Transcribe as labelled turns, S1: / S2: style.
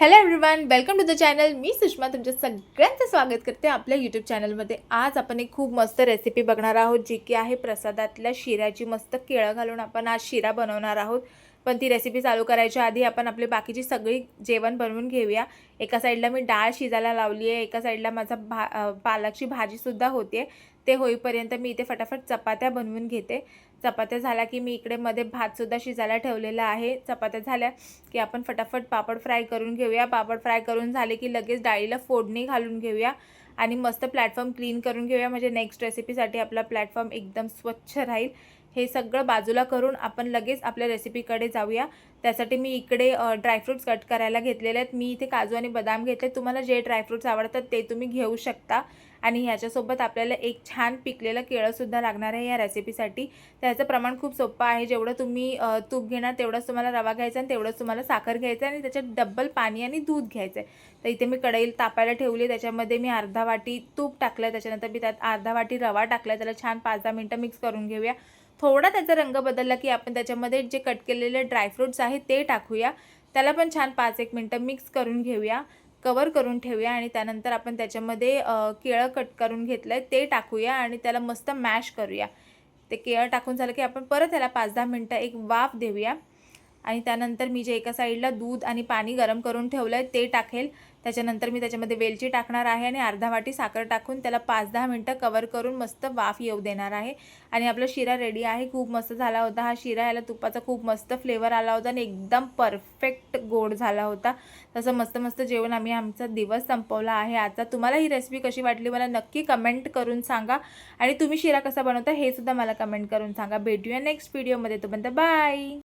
S1: Hello everyone, welcome to the channel. मी सुषमा तुमच्या सगळ्यांचं स्वागत करते आपल्या यूट्यूब चॅनलमध्ये. आज आपण एक खूप मस्त रेसिपी बघणार आहोत, जी की आहे प्रसादातल्या शिऱ्याची. मस्त केळं घालून आपण आज शिरा बनवणार आहोत. पण ती रेसिपी चालू करायच्या आधी आपण आपली बाकीची सगळी जेवण बनवून घेऊया. एका साईडला मी डाळ शिजायला लावली आहे, एका साईडला माझा पालकची भाजीसुद्धा होते. ते होईपर्यंत मी इथे फटाफट चपात्या बनवून घेते. चपात्या झाल्या की मी इकडे मध्ये भातसुद्धा शिजायला ठेवलेला आहे. चपात्या झाल्या की आपण फटाफट पापड फ्राय करून घेऊया. पापड फ्राय करून झाले की लगेच डाळीला फोडणी घालून घेऊया आणि मस्त प्लॅटफॉर्म क्लीन करून घेऊया, म्हणजे नेक्स्ट रेसिपीसाठी आपला प्लॅटफॉर्म एकदम स्वच्छ राहील. हे सगळं बाजूला करून आपण लगेच आपल्या रेसिपीकडे जाऊया. त्यासाठी मी इकडे ड्रायफ्रूट्स कट करायला घेतलेले आहेत. मी इथे काजू आणि बदाम घेतले. तुम्हाला जे ड्रायफ्रूट्स आवडतात ते तुम्ही घेऊ शकता. आणि ह्याच्यासोबत आपल्याला एक छान पिकलेलं केळंसुद्धा लागणार आहे या रेसिपीसाठी. त्याचं प्रमाण खूप सोपं आहे. जेवढं तुम्ही तूप घेणार तेवढंच तुम्हाला रवा घ्यायचा आणि तेवढंच तुम्हाला साखर घ्यायचं आणि त्याच्यात डबल पाणी आणि दूध घ्यायचं आहे. तर इथे मी कढई तापायला ठेवली. त्याच्यामध्ये मी अर्धा वाटी तूप टाकलं. त्याच्यानंतर मी त्यात अर्धा वाटी रवा टाकला. त्याला छान 5-10 मिनटं मिक्स करून घेऊया. थोडा त्याचा रंग बदलला की आपण त्याच्यामध्ये जे कट केलेले ड्रायफ्रूट्स आहेत ते टाकूया. त्याला पण छान 5-1 मिनटं मिक्स करून घेऊया, कवर करून ठेवूया. आणि त्यानंतर आपण त्याच्यामध्ये केळं कट करून घेतलं आहे ते टाकूया आणि त्याला मस्त मॅश करूया. ते केळं टाकून झालं की आपण परत त्याला 5-10 मिनटं एक वाफ देऊया. आणि त्यानंतर मी जे एका साईडला दूध आणि पाणी गरम करून ठेवलं आहे ते टाकेल. त्याच्यानंतर मी त्याच्यामध्ये वेलची टाकणार आहे आणि अर्धा वाटी साखर टाकून त्याला 5-10 मिनटं कवर करून मस्त वाफ येऊ देणार आहे. आणि आपला शिरा रेडी आहे. खूप मस्त झाला होता हा शिरा. याला तुपाचा खूप मस्त फ्लेवर आला होता आणि एकदम परफेक्ट गोड झाला होता. तसं मस्त मस्त जेवण आम्ही आमचा दिवस संपवला आहे आजचा. तुम्हाला ही रेसिपी कशी वाटली मला नक्की कमेंट करून सांगा. आणि तुम्ही शिरा कसा बनवता हे सुद्धा मला कमेंट करून सांगा. भेटूया नेक्स्ट व्हिडिओमध्ये. तोपर्यंत बाय.